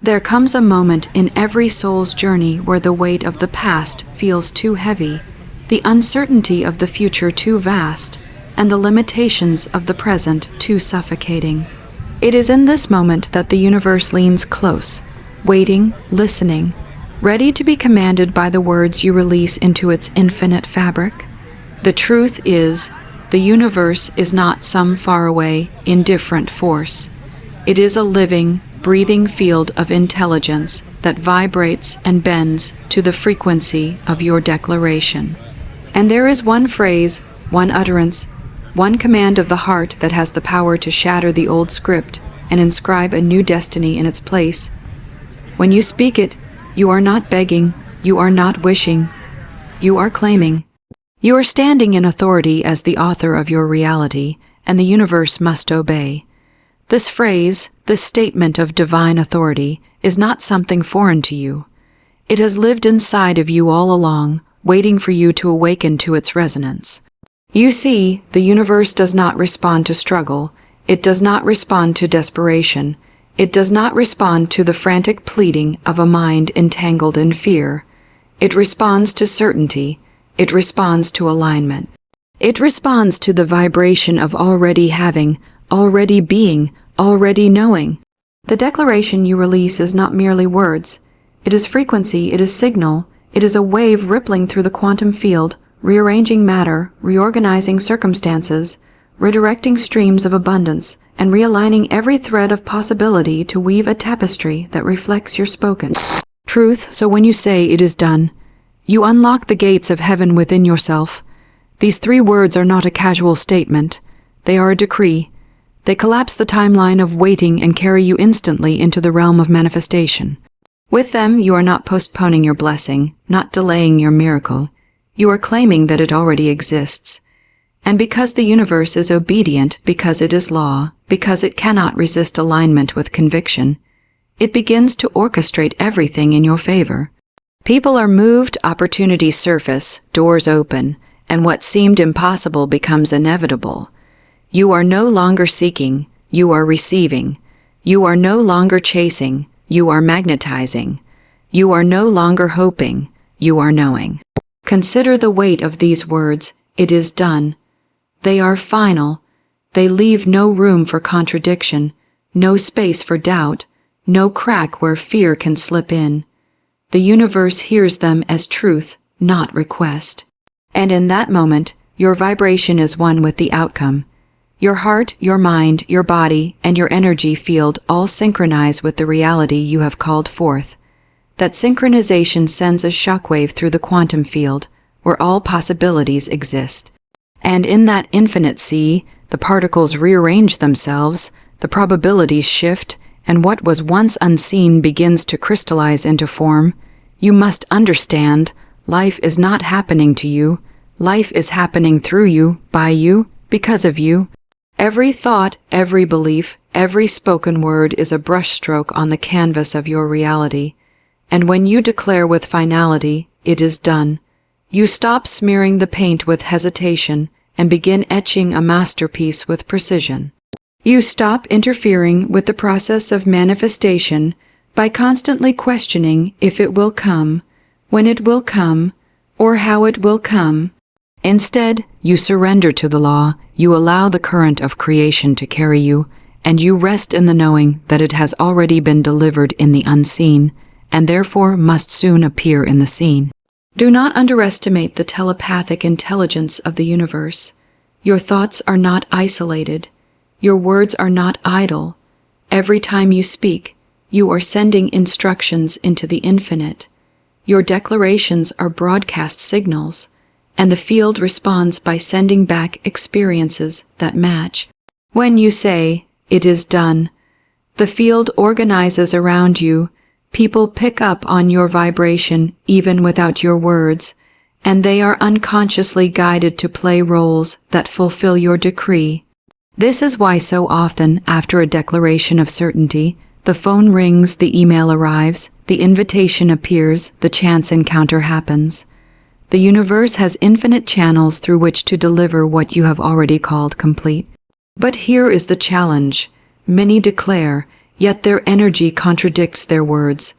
There comes a moment in every soul's journey where the weight of the past feels too heavy, the uncertainty of the future too vast, and the limitations of the present too suffocating. It is in this moment that the universe leans close, waiting, listening, ready to be commanded by the words you release into its infinite fabric. The truth is, the universe is not some faraway, indifferent force. It is a living, breathing field of intelligence that vibrates and bends to the frequency of your declaration. And there is one phrase, one utterance, one command of the heart that has the power to shatter the old script and inscribe a new destiny in its place. When you speak it, you are not begging, you are not wishing, you are claiming. You are standing in authority as the author of your reality, and the universe must obey. This phrase, this statement of divine authority, is not something foreign to you. It has lived inside of you all along, waiting for you to awaken to its resonance. You see, the universe does not respond to struggle. It does not respond to desperation. It does not respond to the frantic pleading of a mind entangled in fear. It responds to certainty. It responds to alignment. It responds to the vibration of already having, already being, already knowing. The declaration you release is not merely words. It is frequency, it is signal, it is a wave rippling through the quantum field, rearranging matter, reorganizing circumstances, redirecting streams of abundance, and realigning every thread of possibility to weave a tapestry that reflects your spoken truth. So when you say it is done, you unlock the gates of heaven within yourself. These 3 words are not a casual statement. They are a decree. They collapse the timeline of waiting and carry you instantly into the realm of manifestation. With them, you are not postponing your blessing, not delaying your miracle. You are claiming that it already exists. And because the universe is obedient, because it is law, because it cannot resist alignment with conviction, it begins to orchestrate everything in your favor. People are moved, opportunities surface, doors open, and what seemed impossible becomes inevitable. You are no longer seeking, you are receiving. You are no longer chasing, you are magnetizing. You are no longer hoping, you are knowing. Consider the weight of these words, it is done. They are final. They leave no room for contradiction, no space for doubt, no crack where fear can slip in. The universe hears them as truth, not request. And in that moment, your vibration is one with the outcome. Your heart, your mind, your body, and your energy field all synchronize with the reality you have called forth. That synchronization sends a shockwave through the quantum field, where all possibilities exist. And in that infinite sea, the particles rearrange themselves, the probabilities shift, and what was once unseen begins to crystallize into form. You must understand, life is not happening to you. Life is happening through you, by you, because of you. Every thought, every belief, every spoken word is a brushstroke on the canvas of your reality. And when you declare with finality, it is done, you stop smearing the paint with hesitation and begin etching a masterpiece with precision. You stop interfering with the process of manifestation by constantly questioning if it will come, when it will come, or how it will come. Instead, you surrender to the law, you allow the current of creation to carry you, and you rest in the knowing that it has already been delivered in the unseen, and therefore must soon appear in the seen. Do not underestimate the telepathic intelligence of the universe. Your thoughts are not isolated. Your words are not idle. Every time you speak, you are sending instructions into the infinite. Your declarations are broadcast signals, and the field responds by sending back experiences that match. When you say, it is done, the field organizes around you. People pick up on your vibration even without your words, and they are unconsciously guided to play roles that fulfill your decree. This is why so often, after a declaration of certainty, the phone rings, the email arrives, the invitation appears, the chance encounter happens. The universe has infinite channels through which to deliver what you have already called complete. But here is the challenge. Many declare, yet their energy contradicts their words.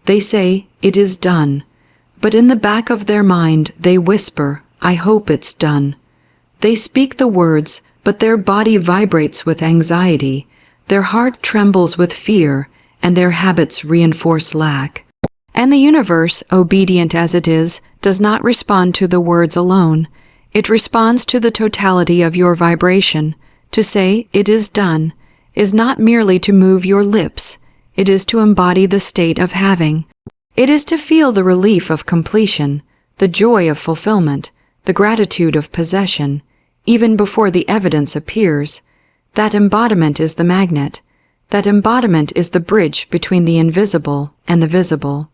They say, "It is done," but in the back of their mind they whisper, "I hope it's done." They speak the words, but their body vibrates with anxiety, their heart trembles with fear, and their habits reinforce lack. And the universe, obedient as it is, does not respond to the words alone. It responds to the totality of your vibration. To say, "It is done," is not merely to move your lips. It is to embody the state of having. It is to feel the relief of completion, the joy of fulfillment, the gratitude of possession, even before the evidence appears. That embodiment is the magnet. That embodiment is the bridge between the invisible and the visible.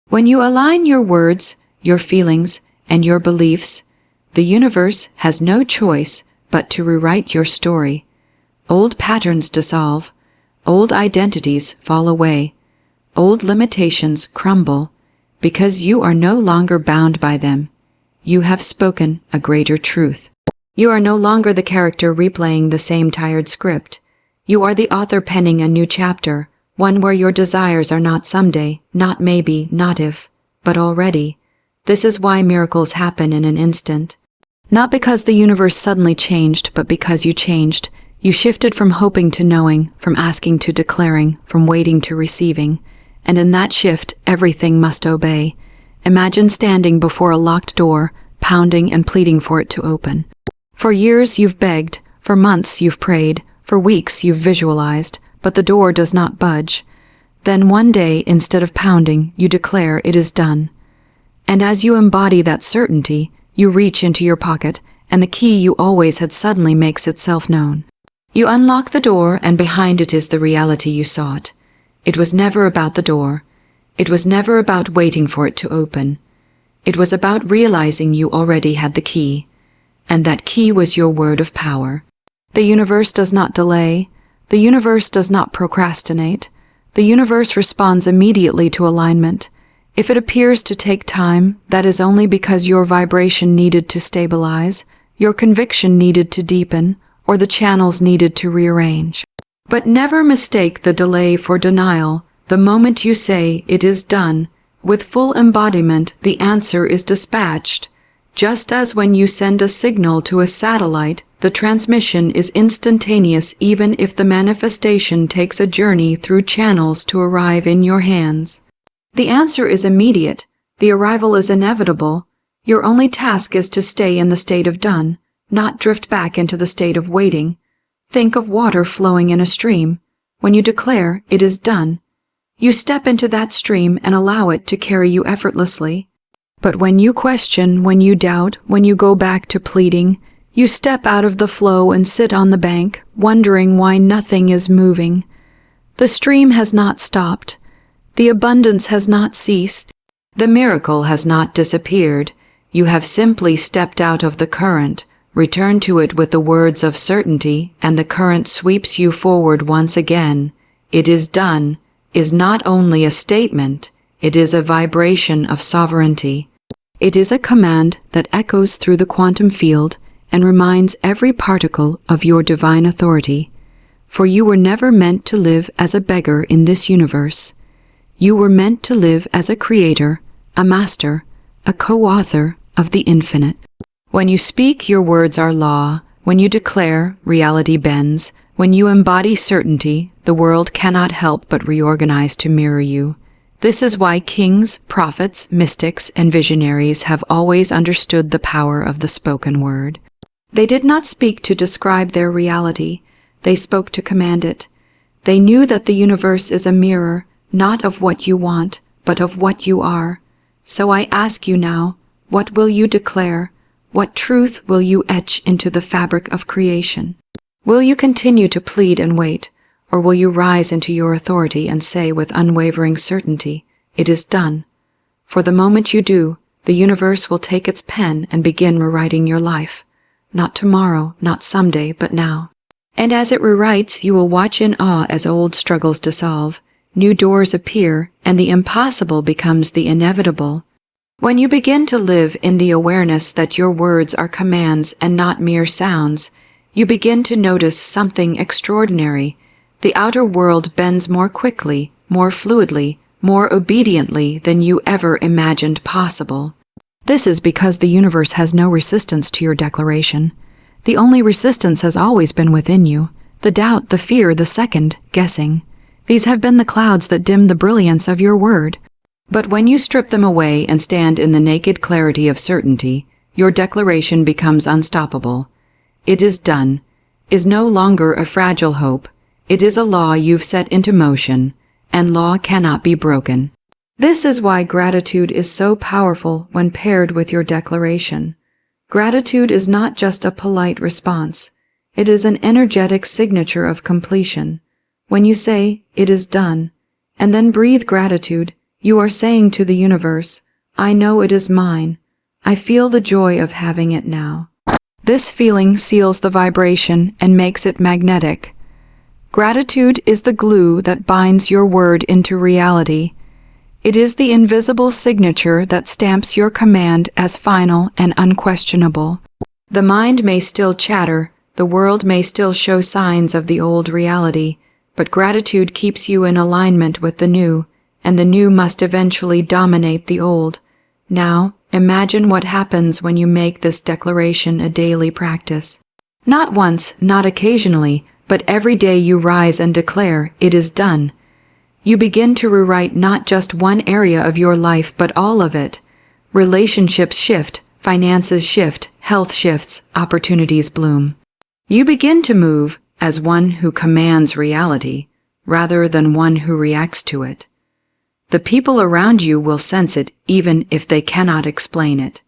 When you align your words, your feelings, and your beliefs, the universe has no choice but to rewrite your story. Old patterns dissolve, old identities fall away, old limitations crumble, because you are no longer bound by them. You have spoken a greater truth. You are no longer the character replaying the same tired script. You are the author penning a new chapter, one where your desires are not someday, not maybe, not if, but already. This is why miracles happen in an instant. Not because the universe suddenly changed, but because you changed. You shifted from hoping to knowing, from asking to declaring, from waiting to receiving. And in that shift, everything must obey. Imagine standing before a locked door, pounding and pleading for it to open. For years you've begged, for months you've prayed, for weeks you've visualized, but the door does not budge. Then one day, instead of pounding, you declare it is done. And as you embody that certainty, you reach into your pocket, and the key you always had suddenly makes itself known. You unlock the door, and behind it is the reality you sought. It was never about the door. It was never about waiting for it to open. It was about realizing you already had the key. And that key was your word of power. The universe does not delay. The universe does not procrastinate. The universe responds immediately to alignment. If it appears to take time, that is only because your vibration needed to stabilize, your conviction needed to deepen, or the channels needed to rearrange. But never mistake the delay for denial. The moment you say, "It is done," with full embodiment, the answer is dispatched. Just as when you send a signal to a satellite, the transmission is instantaneous even if the manifestation takes a journey through channels to arrive in your hands. The answer is immediate. The arrival is inevitable. Your only task is to stay in the state of done, not drift back into the state of waiting. Think of water flowing in a stream. When you declare, "It is done," you step into that stream and allow it to carry you effortlessly. But when you question, when you doubt, when you go back to pleading, you step out of the flow and sit on the bank, wondering why nothing is moving. The stream has not stopped. The abundance has not ceased. The miracle has not disappeared. You have simply stepped out of the current, returned to it with the words of certainty, and the current sweeps you forward once again. "It is done" is not only a statement, it is a vibration of sovereignty. It is a command that echoes through the quantum field and reminds every particle of your divine authority. For you were never meant to live as a beggar in this universe. You were meant to live as a creator, a master, a co-author of the infinite. When you speak, your words are law. When you declare, reality bends. When you embody certainty, the world cannot help but reorganize to mirror you. This is why kings, prophets, mystics, and visionaries have always understood the power of the spoken word. They did not speak to describe their reality. They spoke to command it. They knew that the universe is a mirror, not of what you want, but of what you are. So I ask you now, what will you declare? What truth will you etch into the fabric of creation? Will you continue to plead and wait, or will you rise into your authority and say with unwavering certainty, "It is done"? For the moment you do, the universe will take its pen and begin rewriting your life. Not tomorrow, not someday, but now. And as it rewrites, you will watch in awe as old struggles dissolve, new doors appear, and the impossible becomes the inevitable. When you begin to live in the awareness that your words are commands and not mere sounds, you begin to notice something extraordinary. The outer world bends more quickly, more fluidly, more obediently than you ever imagined possible. This is because the universe has no resistance to your declaration. The only resistance has always been within you. The doubt, the fear, the second guessing. These have been the clouds that dim the brilliance of your word. But when you strip them away and stand in the naked clarity of certainty, your declaration becomes unstoppable. It is done, is no longer a fragile hope. It is a law you've set into motion, and law cannot be broken. This is why gratitude is so powerful when paired with your declaration. Gratitude is not just a polite response. It is an energetic signature of completion. When you say, "It is done," and then breathe gratitude, you are saying to the universe, "I know it is mine. I feel the joy of having it now." This feeling seals the vibration and makes it magnetic. Gratitude is the glue that binds your word into reality. It is the invisible signature that stamps your command as final and unquestionable. The mind may still chatter, the world may still show signs of the old reality, but gratitude keeps you in alignment with the new, and the new must eventually dominate the old. Now, imagine what happens when you make this declaration a daily practice. Not once, not occasionally, but every day you rise and declare, "It is done." You begin to rewrite not just one area of your life, but all of it. Relationships shift, finances shift, health shifts, opportunities bloom. You begin to move as one who commands reality, rather than one who reacts to it. The people around you will sense it even if they cannot explain it.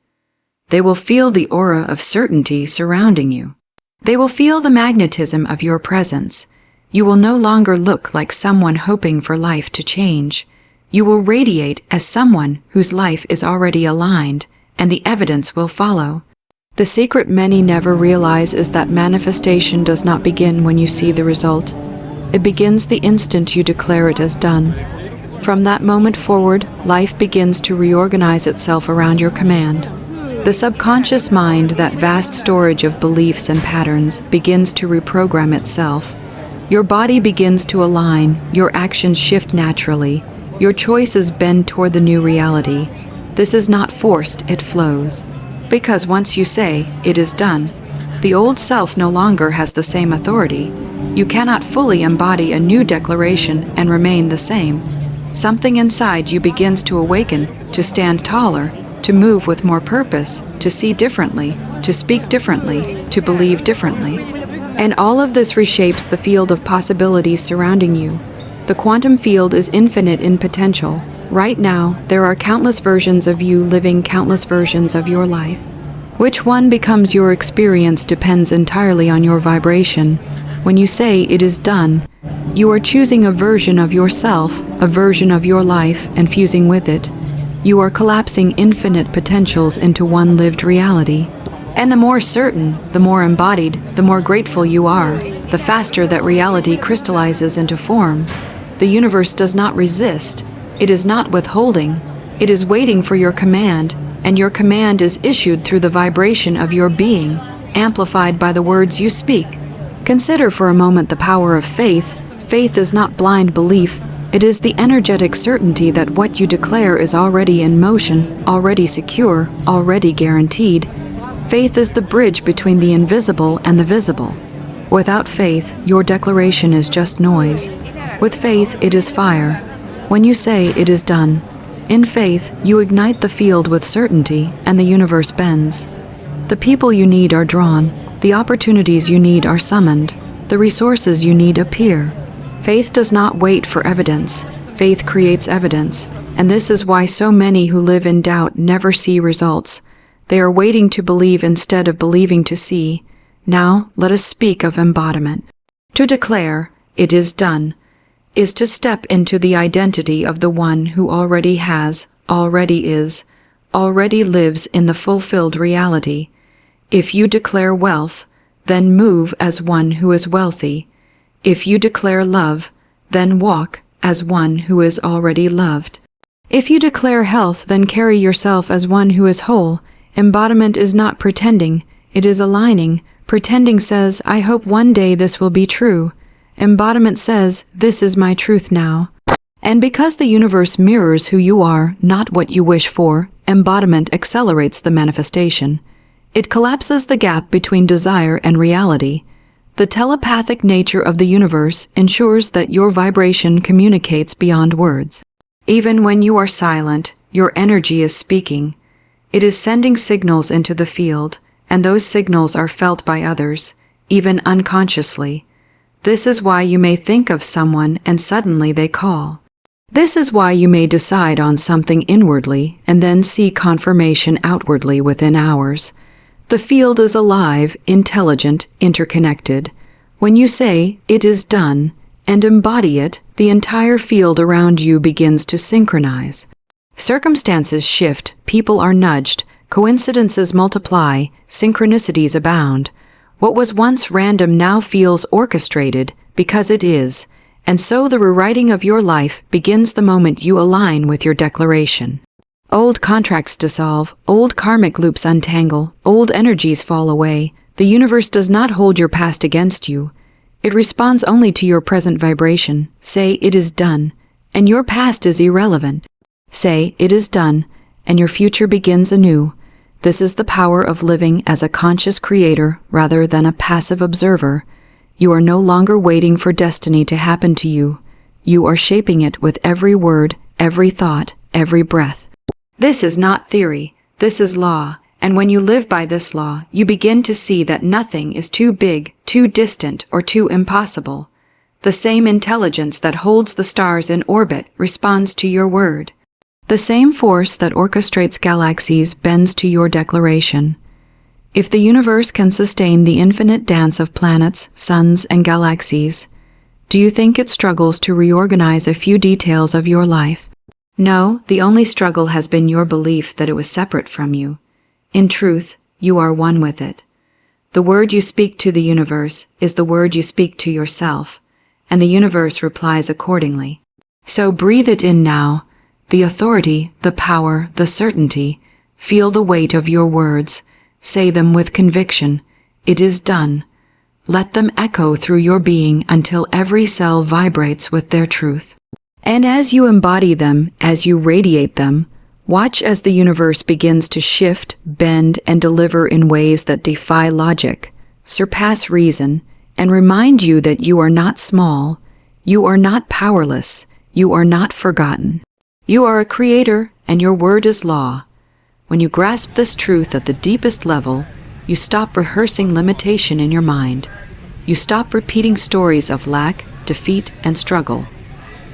They will feel the aura of certainty surrounding you. They will feel the magnetism of your presence. You will no longer look like someone hoping for life to change. You will radiate as someone whose life is already aligned, and the evidence will follow. The secret many never realize is that manifestation does not begin when you see the result. It begins the instant you declare it as done. From that moment forward, life begins to reorganize itself around your command. The subconscious mind, that vast storage of beliefs and patterns, begins to reprogram itself. Your body begins to align, your actions shift naturally, your choices bend toward the new reality. This is not forced, it flows. Because once you say, "It is done," the old self no longer has the same authority. You cannot fully embody a new declaration and remain the same. Something inside you begins to awaken, to stand taller, to move with more purpose, to see differently, to speak differently, to believe differently. And all of this reshapes the field of possibilities surrounding you. The quantum field is infinite in potential. Right now, there are countless versions of you living countless versions of your life. Which one becomes your experience depends entirely on your vibration. When you say "it is done," you are choosing a version of yourself, a version of your life, and fusing with it. You are collapsing infinite potentials into one lived reality. And the more certain, the more embodied, the more grateful you are, the faster that reality crystallizes into form. The universe does not resist. It is not withholding. It is waiting for your command, and your command is issued through the vibration of your being, amplified by the words you speak. Consider for a moment the power of faith. Faith is not blind belief. It is the energetic certainty that what you declare is already in motion, already secure, already guaranteed. Faith is the bridge between the invisible and the visible. Without faith, your declaration is just noise. With faith, it is fire. When you say "it is done," in faith, you ignite the field with certainty, and the universe bends. The people you need are drawn. The opportunities you need are summoned. The resources you need appear. Faith does not wait for evidence. Faith creates evidence, and this is why so many who live in doubt never see results. They are waiting to believe instead of believing to see. Now, let us speak of embodiment. To declare, "It is done," is to step into the identity of the one who already has, already is, already lives in the fulfilled reality. If you declare wealth, then move as one who is wealthy. If you declare love, then walk as one who is already loved. If you declare health, then carry yourself as one who is whole. Embodiment is not pretending, it is aligning. Pretending says, "I hope one day this will be true." Embodiment says, "This is my truth now." And because the universe mirrors who you are, not what you wish for, embodiment accelerates the manifestation. It collapses the gap between desire and reality. The telepathic nature of the universe ensures that your vibration communicates beyond words. Even when you are silent, your energy is speaking. It is sending signals into the field, and those signals are felt by others, even unconsciously. This is why you may think of someone and suddenly they call. This is why you may decide on something inwardly and then see confirmation outwardly within hours. The field is alive, intelligent, interconnected. When you say, "It is done," and embody it, the entire field around you begins to synchronize. Circumstances shift, people are nudged, coincidences multiply, synchronicities abound. What was once random now feels orchestrated, because it is, and so the rewriting of your life begins the moment you align with your declaration. Old contracts dissolve, old karmic loops untangle, old energies fall away. The universe does not hold your past against you. It responds only to your present vibration. Say, "It is done," and your past is irrelevant. Say, "It is done," and your future begins anew. This is the power of living as a conscious creator rather than a passive observer. You are no longer waiting for destiny to happen to you. You are shaping it with every word, every thought, every breath. This is not theory, this is law, and when you live by this law, you begin to see that nothing is too big, too distant, or too impossible. The same intelligence that holds the stars in orbit responds to your word. The same force that orchestrates galaxies bends to your declaration. If the universe can sustain the infinite dance of planets, suns, and galaxies, do you think it struggles to reorganize a few details of your life? No, the only struggle has been your belief that it was separate from you. In truth, you are one with it. The word you speak to the universe is the word you speak to yourself, and the universe replies accordingly. So breathe it in now. The authority, the power, the certainty. Feel the weight of your words. Say them with conviction. It is done. Let them echo through your being until every cell vibrates with their truth. And as you embody them, as you radiate them, watch as the universe begins to shift, bend, and deliver in ways that defy logic, surpass reason, and remind you that you are not small, you are not powerless, you are not forgotten. You are a creator, and your word is law. When you grasp this truth at the deepest level, you stop rehearsing limitation in your mind. You stop repeating stories of lack, defeat, and struggle.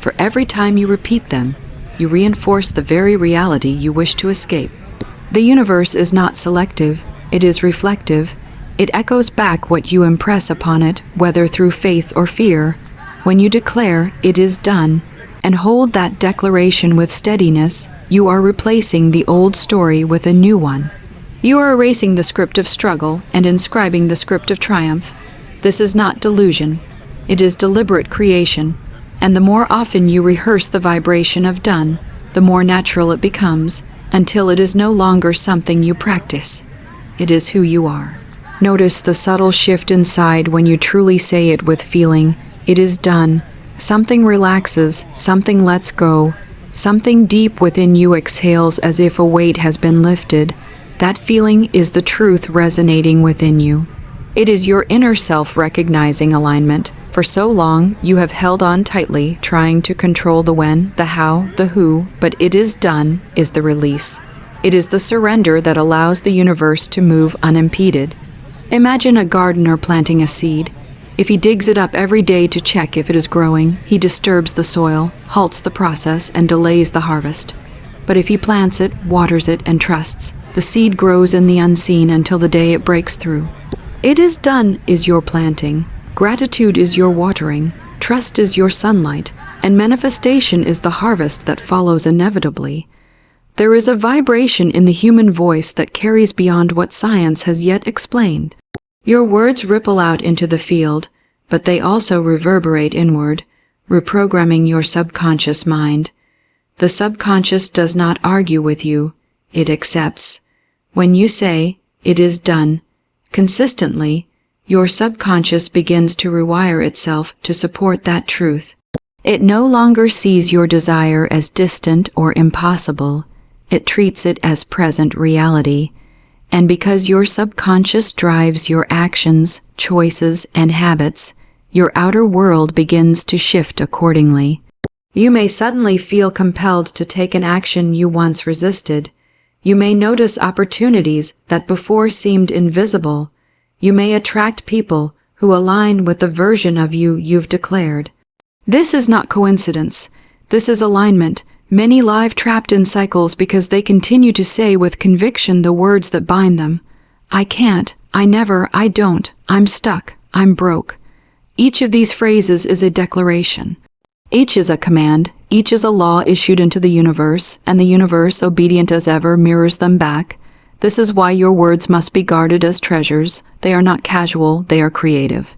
For every time you repeat them, you reinforce the very reality you wish to escape. The universe is not selective, it is reflective. It echoes back what you impress upon it, whether through faith or fear. When you declare, "It is done," and hold that declaration with steadiness, you are replacing the old story with a new one. You are erasing the script of struggle and inscribing the script of triumph. This is not delusion. It is deliberate creation. And the more often you rehearse the vibration of done, the more natural it becomes, until it is no longer something you practice. It is who you are. Notice the subtle shift inside when you truly say it with feeling. It is done. Something relaxes, something lets go, something deep within you exhales as if a weight has been lifted. That feeling is the truth resonating within you. It is your inner self recognizing alignment. For so long, you have held on tightly, trying to control the when, the how, the who, but "it is done" is the release. It is the surrender that allows the universe to move unimpeded. Imagine a gardener planting a seed. If he digs it up every day to check if it is growing, he disturbs the soil, halts the process, and delays the harvest. But if he plants it, waters it, and trusts, the seed grows in the unseen until the day it breaks through. "It is done" is your planting. Gratitude is your watering, trust is your sunlight, and manifestation is the harvest that follows inevitably. There is a vibration in the human voice that carries beyond what science has yet explained. Your words ripple out into the field, but they also reverberate inward, reprogramming your subconscious mind. The subconscious does not argue with you, it accepts. When you say, "It is done," consistently, your subconscious begins to rewire itself to support that truth. It no longer sees your desire as distant or impossible. It treats it as present reality. And because your subconscious drives your actions, choices, and habits, your outer world begins to shift accordingly. You may suddenly feel compelled to take an action you once resisted. You may notice opportunities that before seemed invisible. You may attract people who align with the version of you you've declared. This is not coincidence. This is alignment. Many lie trapped in cycles because they continue to say with conviction the words that bind them. I can't, I never, I don't, I'm stuck, I'm broke. Each of these phrases is a declaration. Each is a command, each is a law issued into the universe, and the universe, obedient as ever, mirrors them back. This is why your words must be guarded as treasures. They are not casual, they are creative.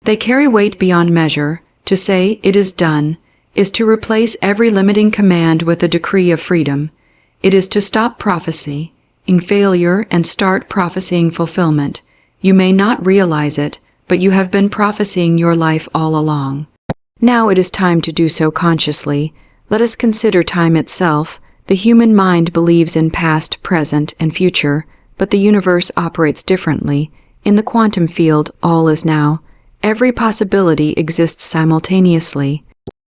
They carry weight beyond measure. To say, "It is done," is to replace every limiting command with a decree of freedom. It is to stop prophecy in failure and start prophesying fulfillment. You may not realize it, but you have been prophesying your life all along. Now it is time to do so consciously. Let us consider time itself. The human mind believes in past, present, and future, but the universe operates differently. In the quantum field, all is now. Every possibility exists simultaneously.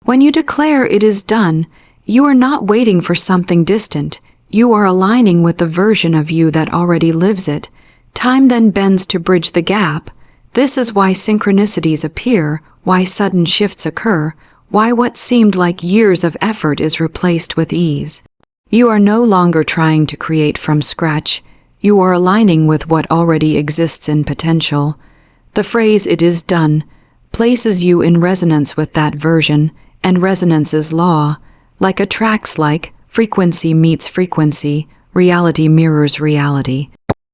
When you declare it is done, you are not waiting for something distant. You are aligning with the version of you that already lives it. Time then bends to bridge the gap. This is why synchronicities appear, why sudden shifts occur, why what seemed like years of effort is replaced with ease. You are no longer trying to create from scratch. You are aligning with what already exists in potential. The phrase "it is done" places you in resonance with that version, and resonance is law. Like attracts like, frequency meets frequency, reality mirrors reality.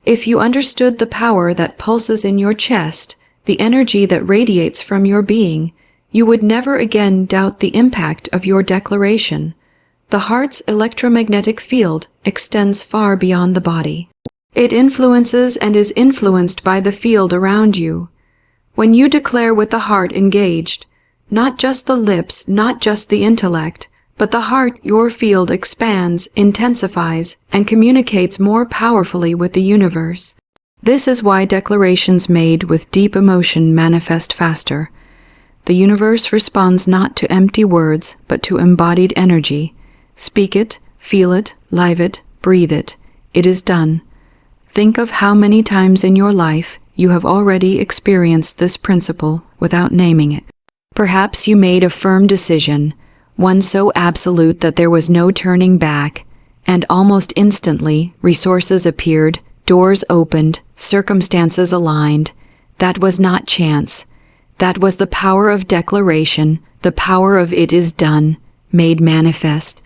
If you understood the power that pulses in your chest, the energy that radiates from your being, you would never again doubt the impact of your declaration. The heart's electromagnetic field extends far beyond the body. It influences and is influenced by the field around you. When you declare with the heart engaged, not just the lips, not just the intellect, but the heart, your field expands, intensifies, and communicates more powerfully with the universe. This is why declarations made with deep emotion manifest faster. The universe responds not to empty words, but to embodied energy. Speak it, feel it, live it, breathe it. It is done. Think of how many times in your life you have already experienced this principle without naming it. Perhaps you made a firm decision, one so absolute that there was no turning back, and almost instantly resources appeared, doors opened, circumstances aligned. That was not chance. That was the power of declaration, the power of "it is done," made manifest.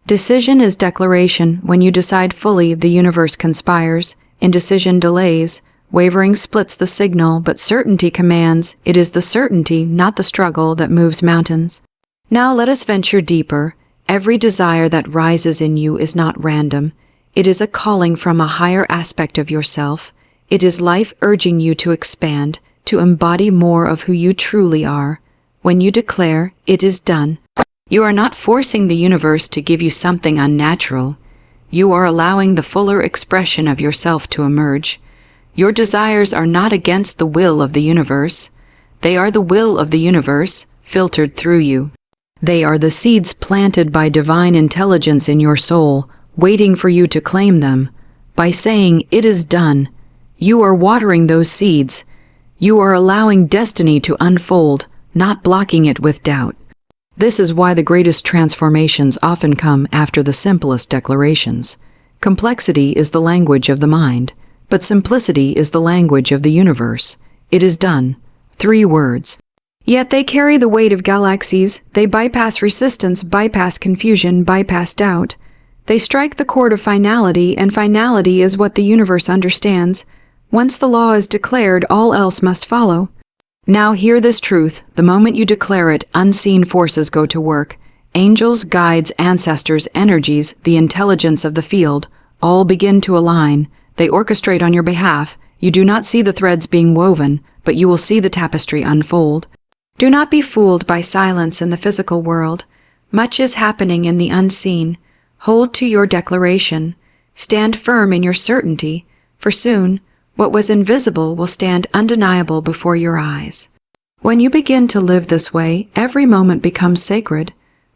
Decision is declaration. When you decide fully, the universe conspires. Indecision delays. Wavering splits the signal, but certainty commands. It is the certainty, not the struggle, that moves mountains. Now let us venture deeper. Every desire that rises in you is not random. It is a calling from a higher aspect of yourself. It is life urging you to expand, to embody more of who you truly are. When you declare, "it is done," you are not forcing the universe to give you something unnatural. You are allowing the fuller expression of yourself to emerge. Your desires are not against the will of the universe. They are the will of the universe, filtered through you. They are the seeds planted by divine intelligence in your soul, waiting for you to claim them. By saying, "it is done," you are watering those seeds. You are allowing destiny to unfold, not blocking it with doubt. This is why the greatest transformations often come after the simplest declarations. Complexity is the language of the mind, but simplicity is the language of the universe. It is done. 3 words. Yet they carry the weight of galaxies. They bypass resistance, bypass confusion, bypass doubt. They strike the chord of finality, and finality is what the universe understands. Once the law is declared, all else must follow. Now hear this truth. The moment you declare it, unseen forces go to work. Angels, guides, ancestors, energies, the intelligence of the field, all begin to align. They orchestrate on your behalf. You do not see the threads being woven, but you will see the tapestry unfold. Do not be fooled by silence in the physical world. Much is happening in the unseen. Hold to your declaration. Stand firm in your certainty, for soon what was invisible will stand undeniable before your eyes. When you begin to live this way, every moment becomes sacred.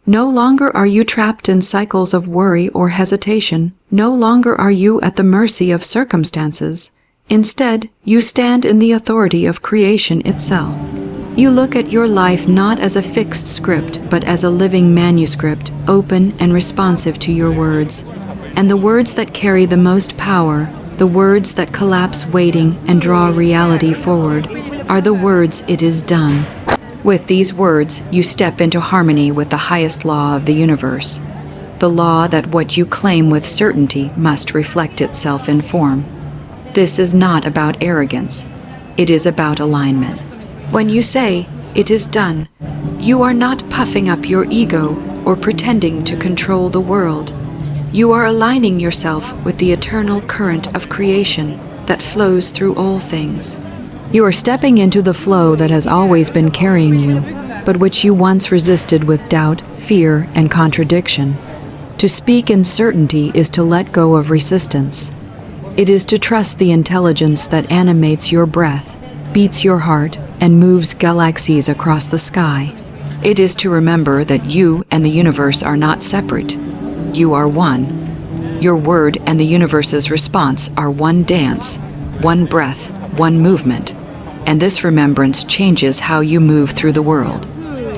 No longer are you trapped in cycles of worry or hesitation. No longer are you at the mercy of circumstances. Instead, you stand in the authority of creation itself. You look at your life not as a fixed script, but as a living manuscript, open and responsive to your words. And the words that carry the most power, the words that collapse waiting and draw reality forward, are the words, "It is done." With these words, you step into harmony with the highest law of the universe, the law that what you claim with certainty must reflect itself in form. This is not about arrogance. It is about alignment. When you say, "It is done," you are not puffing up your ego or pretending to control the world. You are aligning yourself with the eternal current of creation that flows through all things. You are stepping into the flow that has always been carrying you, but which you once resisted with doubt, fear, and contradiction. To speak in certainty is to let go of resistance. It is to trust the intelligence that animates your breath, beats your heart, and moves galaxies across the sky. It is to remember that you and the universe are not separate. You are one. Your word and the universe's response are one dance, one breath, one movement. And this remembrance changes how you move through the world.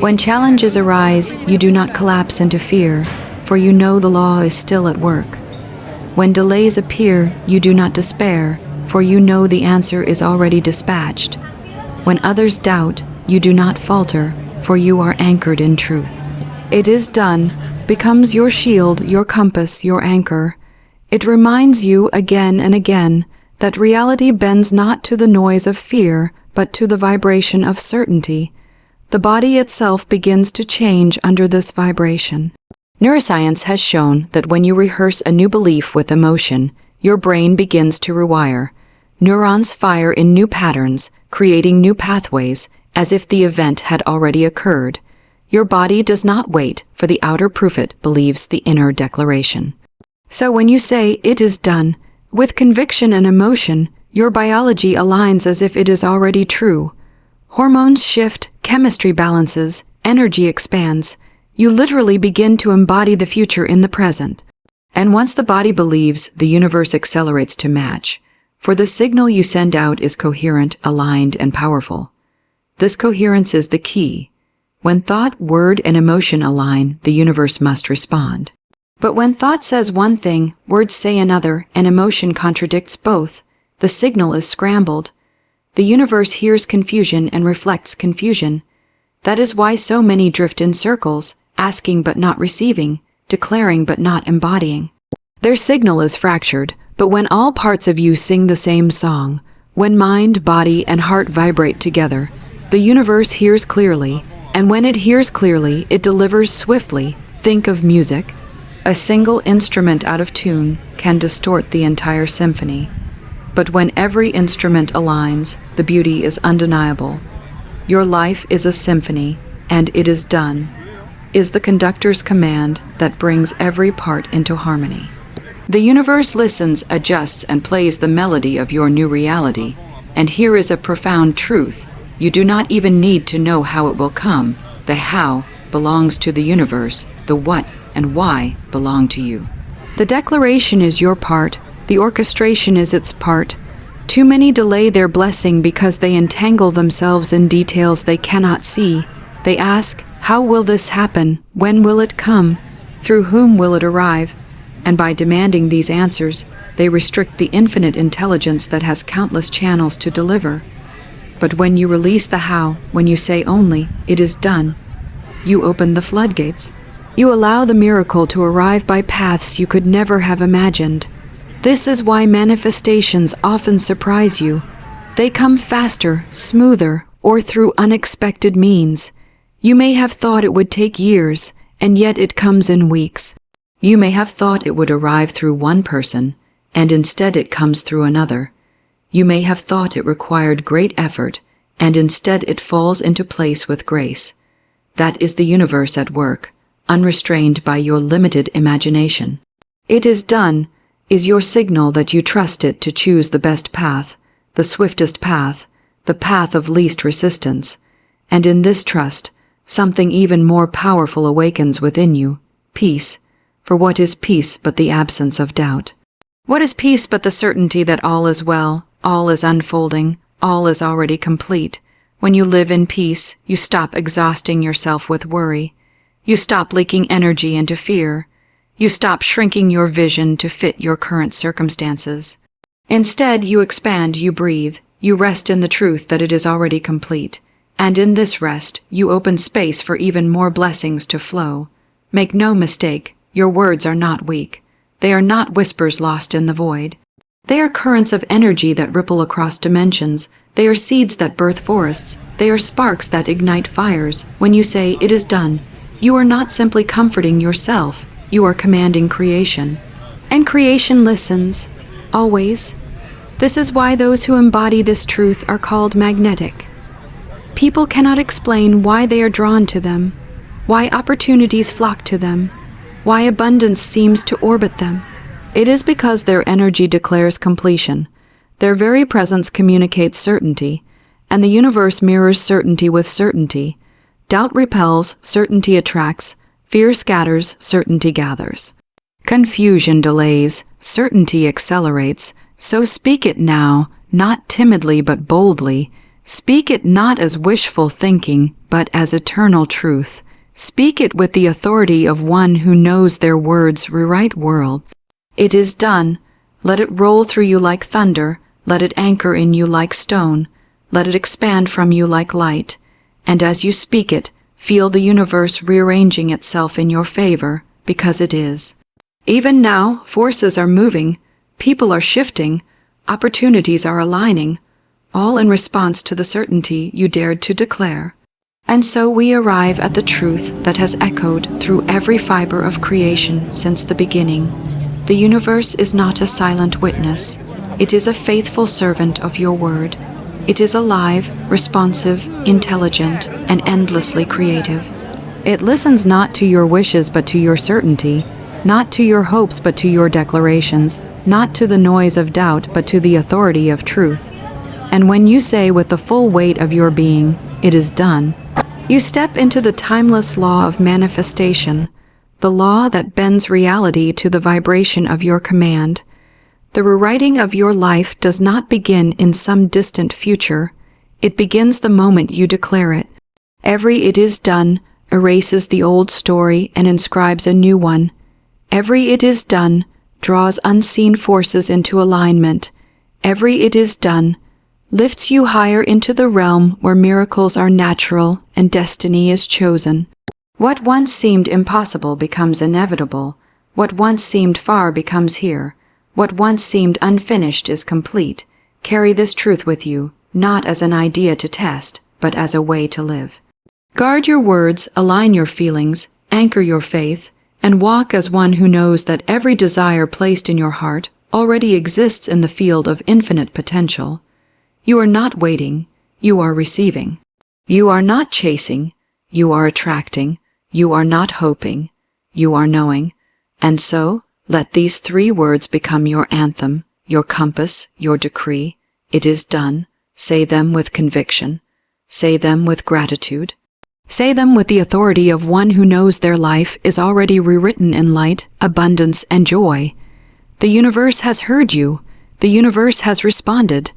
When challenges arise, you do not collapse into fear, for you know the law is still at work. When delays appear, you do not despair, for you know the answer is already dispatched. When others doubt, you do not falter, for you are anchored in truth. "It is done" becomes your shield, your compass, your anchor. It reminds you again and again that reality bends not to the noise of fear, but to the vibration of certainty. The body itself begins to change under this vibration. Neuroscience has shown that when you rehearse a new belief with emotion, your brain begins to rewire. Neurons fire in new patterns, creating new pathways, as if the event had already occurred. Your body does not wait for the outer proof, it believes the inner declaration. So when you say, "It is done," with conviction and emotion, your biology aligns as if it is already true. Hormones shift, chemistry balances, energy expands. You literally begin to embody the future in the present. And once the body believes, the universe accelerates to match. For the signal you send out is coherent, aligned, and powerful. This coherence is the key. When thought, word, and emotion align, the universe must respond. But when thought says one thing, words say another, and emotion contradicts both, the signal is scrambled. The universe hears confusion and reflects confusion. That is why so many drift in circles, asking but not receiving, declaring but not embodying. Their signal is fractured, but when all parts of you sing the same song, when mind, body, and heart vibrate together, the universe hears clearly, and when it hears clearly, it delivers swiftly. Think of music. A single instrument out of tune can distort the entire symphony. But when every instrument aligns, the beauty is undeniable. Your life is a symphony, and "it is done" is the conductor's command that brings every part into harmony. The universe listens, adjusts, and plays the melody of your new reality. And here is a profound truth. You do not even need to know how it will come. The how belongs to the universe. The what and why belong to you. The declaration is your part. The orchestration is its part. Too many delay their blessing because they entangle themselves in details they cannot see. They ask, "How will this happen? When will it come? Through whom will it arrive?" And by demanding these answers, they restrict the infinite intelligence that has countless channels to deliver. But when you release the how, when you say only, "It is done," you open the floodgates. You allow the miracle to arrive by paths you could never have imagined. This is why manifestations often surprise you. They come faster, smoother, or through unexpected means. You may have thought it would take years, and yet it comes in weeks. You may have thought it would arrive through one person, and instead it comes through another. You may have thought it required great effort, and instead it falls into place with grace. That is the universe at work, unrestrained by your limited imagination. "It is done" is your signal that you trust it to choose the best path, the swiftest path, the path of least resistance. And in this trust, something even more powerful awakens within you, peace. For what is peace but the absence of doubt? What is peace but the certainty that all is well, all is unfolding, all is already complete? When you live in peace, you stop exhausting yourself with worry. You stop leaking energy into fear. You stop shrinking your vision to fit your current circumstances. Instead, you expand, you breathe, you rest in the truth that it is already complete. And in this rest, you open space for even more blessings to flow. Make no mistake, your words are not weak. They are not whispers lost in the void. They are currents of energy that ripple across dimensions. They are seeds that birth forests. They are sparks that ignite fires. When you say, "It is done," you are not simply comforting yourself. You are commanding creation. And creation listens, always. This is why those who embody this truth are called magnetic. People cannot explain why they are drawn to them, why opportunities flock to them, why abundance seems to orbit them. It is because their energy declares completion. Their very presence communicates certainty, and the universe mirrors certainty with certainty. Doubt repels, certainty attracts. Fear scatters, certainty gathers. Confusion delays, certainty accelerates. So speak it now, not timidly but boldly. Speak it not as wishful thinking, but as eternal truth. Speak it with the authority of one who knows their words rewrite worlds. It is done. Let it roll through you like thunder. Let it anchor in you like stone. Let it expand from you like light. And as you speak it, feel the universe rearranging itself in your favor, because it is. Even now, forces are moving, people are shifting, opportunities are aligning, all in response to the certainty you dared to declare. And so we arrive at the truth that has echoed through every fiber of creation since the beginning. The universe is not a silent witness. It is a faithful servant of your word. It is alive, responsive, intelligent, and endlessly creative. It listens not to your wishes but to your certainty, not to your hopes but to your declarations, not to the noise of doubt but to the authority of truth. And when you say with the full weight of your being, "It is done," you step into the timeless law of manifestation, the law that bends reality to the vibration of your command. The rewriting of your life does not begin in some distant future. It begins the moment you declare it. Every "it is done" erases the old story and inscribes a new one. Every "it is done" draws unseen forces into alignment. Every "it is done" lifts you higher into the realm where miracles are natural and destiny is chosen. What once seemed impossible becomes inevitable. What once seemed far becomes here. What once seemed unfinished is complete. Carry this truth with you, not as an idea to test, but as a way to live. Guard your words, align your feelings, anchor your faith, and walk as one who knows that every desire placed in your heart already exists in the field of infinite potential. You are not waiting, you are receiving. You are not chasing, you are attracting. You are not hoping, you are knowing. And so, let these 3 words become your anthem, your compass, your decree. It is done. Say them with conviction. Say them with gratitude. Say them with the authority of one who knows their life is already rewritten in light, abundance, and joy. The universe has heard you. The universe has responded.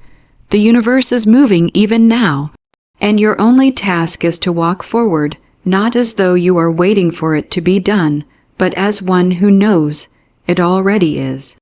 The universe is moving even now. And your only task is to walk forward, not as though you are waiting for it to be done, but as one who knows it already is.